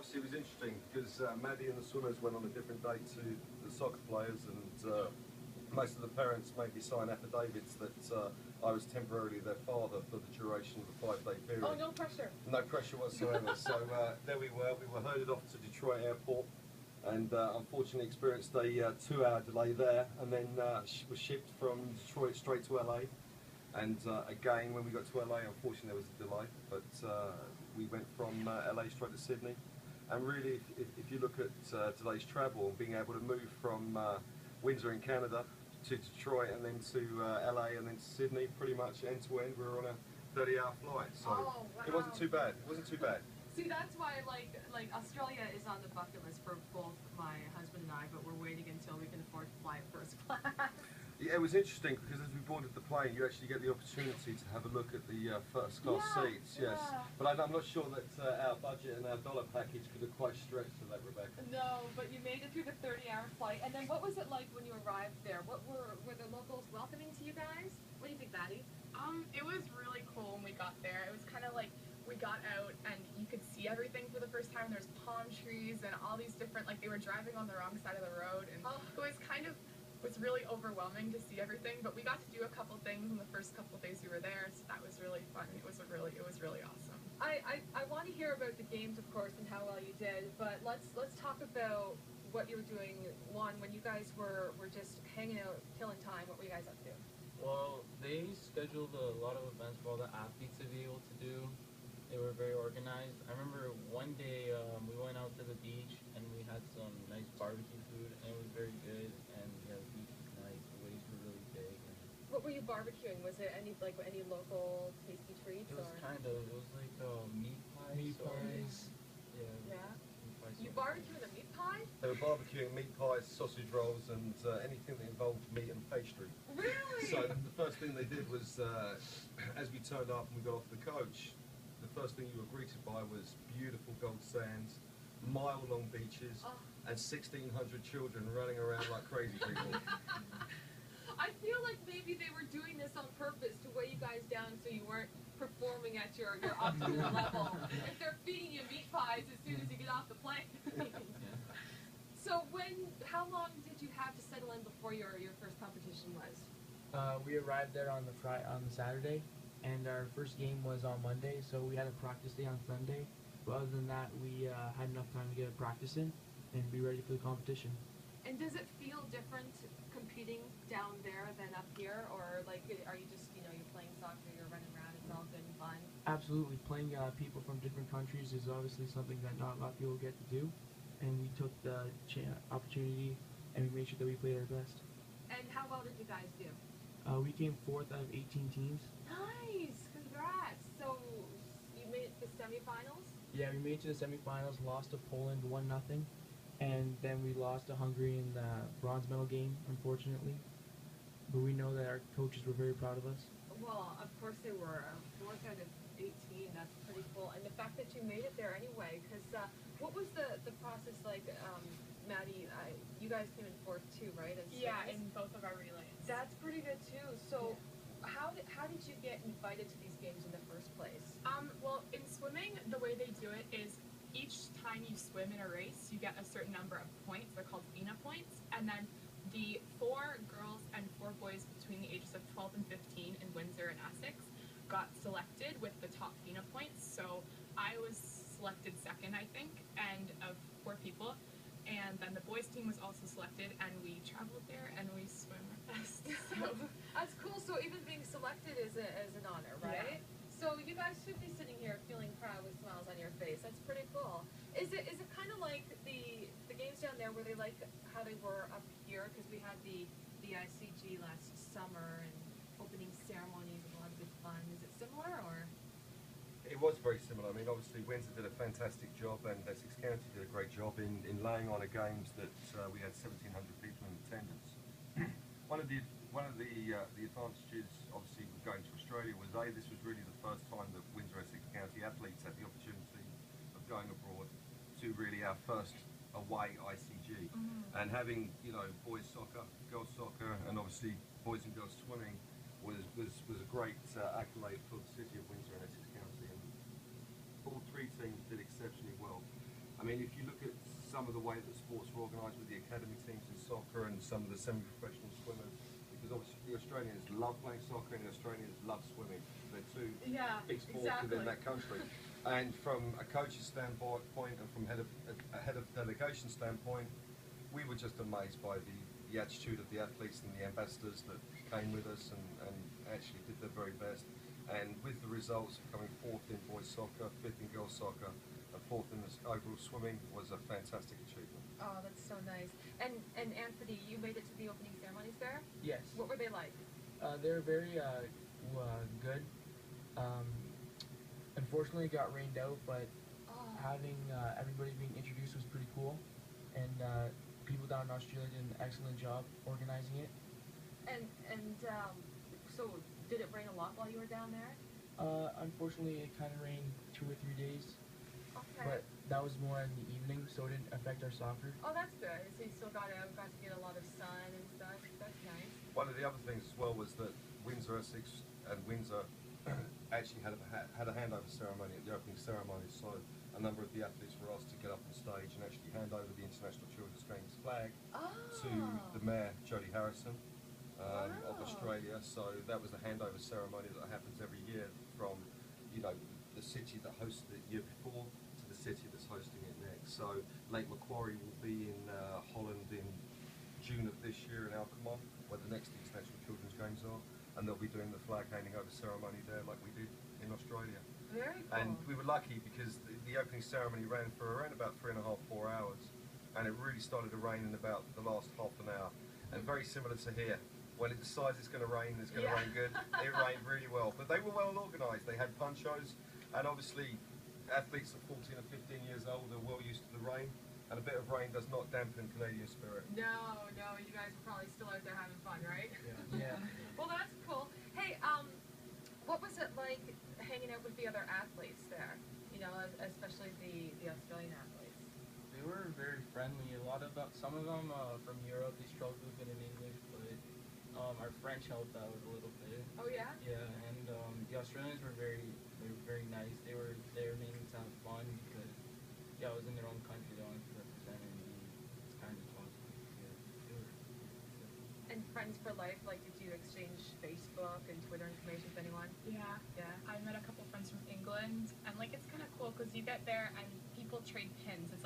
obviously it was interesting because Maddie and the swimmers went on a different date to the soccer players, and most of the parents made me sign affidavits that I was temporarily their father for the duration of the 5-day period. Oh, no pressure. No pressure whatsoever. So there we were herded off to Detroit Airport, and unfortunately experienced a 2-hour delay there, and then was shipped from Detroit straight to LA. And again, when we got to LA, unfortunately there was a delay, but we went from LA straight to Sydney. And really, if you look at today's travel, being able to move from Windsor in Canada to Detroit and then to LA and then to Sydney, pretty much end to end, we were on a 30-hour flight. So wow. It wasn't too bad. It wasn't too bad. See, that's why like Australia is on the bucket list for both my husband and I, but we're waiting until we can afford to fly first class. Yeah, it was interesting because as we boarded the plane, you actually get the opportunity to have a look at the first class seats. Yes, but I'm not sure that our budget and our dollar package could have quite stretched to that, Rebecca. No, but you made it through the 30-hour flight. And then what was it like when you arrived there? What were the locals welcoming to you guys? What do you think, Maddie? It was really cool when we got there. It was kind of like we got out and you could see everything for the first time. There's palm trees and all these different, like they were driving on the wrong side of the road, and it was kind of really overwhelming to see everything. But we got to do a couple things in the first couple days we were there, so that was really fun. It was really awesome. I want to hear about the games, of course, and how well you did, but let's talk about what you were doing. One, when you guys were just hanging out, killing time, what were you guys up to? Well, they scheduled a lot of events for all the athletes to be able to do. They were very organized. I remember one day we went out to the beach and we had some nice barbecue food, and it was very good. And yeah, the beach was nice. The waves were really big. And what were you barbecuing? Was there any local tasty treats? it was it was like meat pies. Meat pies. Yeah. Yeah. Meat pies. You barbecuing a meat pie? They were barbecuing meat pies, sausage rolls, and anything that involved meat and pastry. Really? So the first thing they did was, as we turned up and we got off the coach, the first thing you were greeted by was beautiful gold sands, mile-long beaches, and 1,600 children running around like crazy people. I feel like maybe they were doing this on purpose to weigh you guys down so you weren't performing at your optimal level. If they're feeding you meat pies as soon as you get off the plane. So how long did you have to settle in before your first competition was? We arrived there on the Saturday, and our first game was on Monday, so we had a practice day on Sunday. But other than that, we had enough time to get a practice in and be ready for the competition. And does it feel different competing down there than up here, or like are you just you're playing soccer, you're running around, it's all good and fun? Absolutely, playing people from different countries is obviously something that not a lot of people get to do, and we took the opportunity and we made sure that we played our best. And how well did you guys do? We came 4th out of 18 teams. Nice, congrats. So you made it to the semifinals? Yeah, we made it to the semifinals, lost to Poland 1-0, and then we lost to Hungary in the bronze medal game, unfortunately. But we know that our coaches were very proud of us. Well, of course they were. 4th out of 18, that's pretty cool. And the fact that you made it there anyway, because what was the process like, Maddie? You guys came in 4th too, right? Yeah, in both of our relays. That's pretty good too. So how did you get invited to these games in the first place? Well, in swimming, the way they do it is each time you swim in a race, you get a certain number of points. They're called FINA points. And then the 4 girls and 4 boys between the ages of 12 and 15 in Windsor and Essex got selected with the top FINA points. So I was selected second, I think, and of 4 people. And then the boys team was also selected, and we traveled there and we swam our best. So that's cool. So even being selected is an honor, right? Yeah. So you guys should be sitting here feeling proud with smiles on your face. That's pretty cool. Is it kind of like the games down there where they like how they were up here? Because we had the ICG last summer and opening ceremonies and a lot of good fun. Is it similar or? It was very similar. I mean, obviously Windsor did a fantastic job, and Essex County did a great job in laying on a games that we had 1,700 people in attendance. One of the advantages, obviously, of going to Australia was this was really the first time that Windsor Essex County athletes had the opportunity of going abroad to really our first away ICG, and having boys soccer, girls soccer, and obviously boys and girls swimming was a great accolade for the city of Windsor and Essex County. And all 3 teams did exceptionally well. I mean, if you look at some of the way that sports are organised with the academy teams in soccer and some of the semi-professional swimmers, because obviously the Australians love playing soccer and the Australians love swimming. They're two big sports within that country. And from a coach's standpoint and from a head of delegation standpoint, we were just amazed by the attitude of the athletes and the ambassadors that came with us and actually did their very best. And with the results of coming fourth in boys soccer, fifth in girls soccer, and fourth in the overall swimming was a fantastic achievement. Oh, that's so nice. And Anthony, you made it to the opening ceremonies there? Yes. What were they like? They're very good. Unfortunately, it got rained out, but having everybody being introduced was pretty cool. And people down in Australia did an excellent job organizing it. So did it rain a lot while you were down there? Unfortunately, it kind of rained 2 or 3 days. Okay. But that was more in the evening, so it didn't affect our soccer. Oh, that's good. So you still got to get a lot of sun and stuff. That's nice. One of the other things as well was that Windsor Essex and Windsor actually had a handover ceremony at the opening ceremony, so a number of the athletes were asked to get up on stage and actually hand over the International Children's Games flag to the Mayor, Jodie Harrison, of Australia. So that was the handover ceremony that happens every year from, the city that hosted it the year before to the city that's hosting it next. So Lake Macquarie will be in Holland in June of this year in Alkmaar, where the next International Children's Games are, and they'll be doing the flag handing over ceremony there like we did in Australia. Very cool. And we were lucky because the opening ceremony ran for around about 3.5, 4 hours, and it really started to rain in about the last half an hour. And very similar to here, when it decides it's going to rain, it's going to rain good. It rained really well, but they were well organised. They had ponchos, and obviously athletes at 14 or 15 years old are well used to the rain, and a bit of rain does not dampen Canadian spirit. No, you guys were probably still out there having fun, right? Yeah. Well, that's cool. Hey, what was it like hanging out with the other athletes there? Especially the Australian athletes. They were very friendly. Some of them from Europe, they struggled a bit in English, but our French helped out a little bit. Oh yeah. Yeah, and the Australians were very nice. They were there mainly to have fun because it was in their own country they wanted to represent, and it's kind of awesome. Yeah, they were good. And friends for life, like did you exchange Facebook and Twitter information with anyone? Yeah. Yeah. I met a couple friends from England, and it's kind of cool because you get there and people trade pins. It's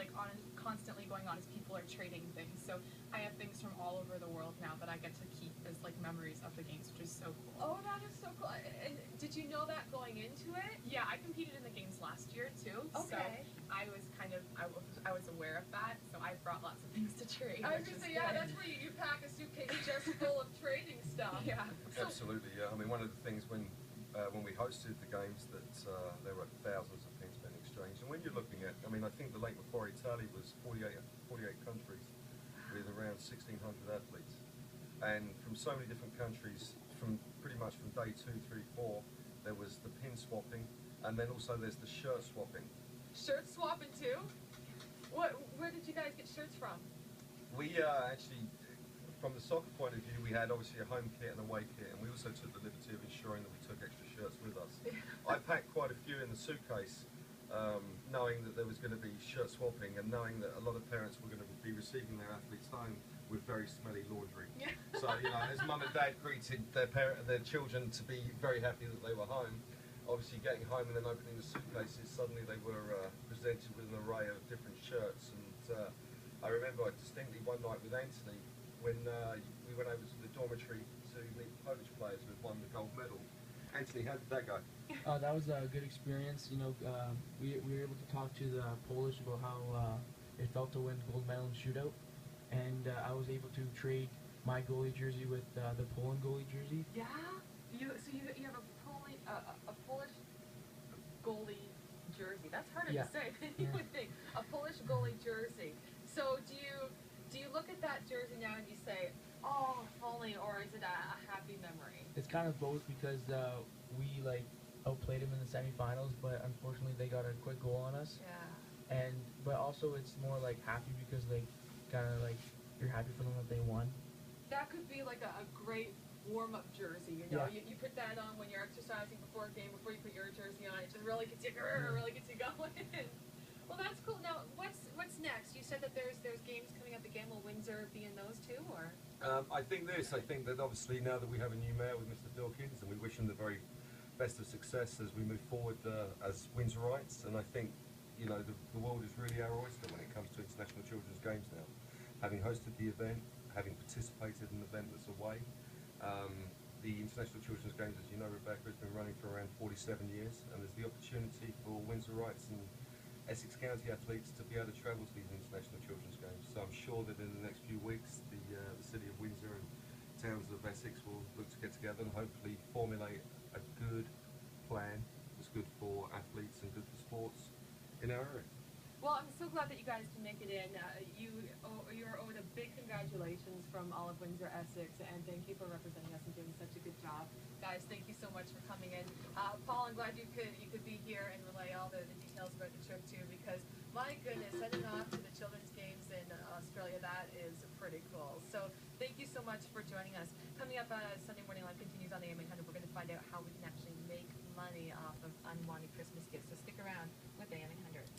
constantly going on as people are trading things. So I have things from all over the world now that I get to keep as memories of the games, which is so cool. Oh, that is so cool. And did you know that going into it? Yeah, I competed in the games last year too. Okay. So I was I was aware of that. So I brought lots of things to trade. I was gonna say, that's where you pack a suitcase just full of trading stuff. Yeah. Absolutely, yeah. I mean, one of the things when we hosted the games that there were thousands of pins being exchanged, and when you're looking at, I think the Lake Macquarie tally was 48 countries with around 1,600 athletes, and from so many different countries, from pretty much from day 2, 3, 4, there was the pin swapping, and then also there's the shirt swapping. Shirt swapping too? Where did you guys get shirts from? We actually, from the soccer point of view, we had obviously a home kit and away kit, and we also took the liberty of ensuring that we took extra shirts with us. I packed quite a few in the suitcase, knowing that there was going to be shirt swapping and knowing that a lot of parents were going to be receiving their athletes home with very smelly laundry. So, as mum and dad greeted their children to be very happy that they were home, obviously getting home and then opening the suitcases, suddenly they were presented with an array of different shirts. And I remember distinctly one night with Anthony when we went over to the dormitory to meet Polish players who had won the gold medal. Anthony, how did that go? That was a good experience. We were able to talk to the Polish about how it felt to win gold medal in shootout, and I was able to trade my goalie jersey with the Poland goalie jersey. Yeah. You have a Polish goalie jersey. That's harder to say than you would think. A Polish goalie jersey. So do you look at that jersey now and you say, oh, only, or is it a happy memory? It's kind of both because we outplayed them in the semifinals, but unfortunately they got a quick goal on us. Yeah. But also it's more happy because you're happy for them that they won. That could be like a great warm-up jersey, Yeah. You put that on when you're exercising before a game, before you put your jersey on. It just really gets you going. Well, that's cool. Now, what's said that there's games coming up again. Will Windsor be in those too, or? I think that obviously now that we have a new mayor with Mr. Dawkins, and we wish him the very best of success as we move forward as Windsorites. And I think, you know, the world is really our oyster when it comes to international children's games now. Having hosted the event, having participated in an event that's away, the International Children's Games, as you know, Rebecca, has been running for around 47 years, and there's the opportunity for Windsorites and Essex County athletes to be able to travel to these International Children's Games. So I'm sure that in the next few weeks, the city of Windsor and towns of Essex will look to get together and hopefully formulate a good plan that's good for athletes and good for sports in our area. Well, I'm so glad that you guys can make it in. You're owed a big congratulations from all of Windsor, Essex, and thank you for representing us and doing such a good job. Guys, thank you so much for coming in. Paul, I'm glad you could be here and relay all the details about the trip too, because my goodness, heading off to the Children's Games in Australia, that is pretty cool. So thank you so much for joining us. Coming up, Sunday Morning Live continues on the AM800. We're going to find out how we can actually make money off of unwanted Christmas gifts. So stick around with AM800.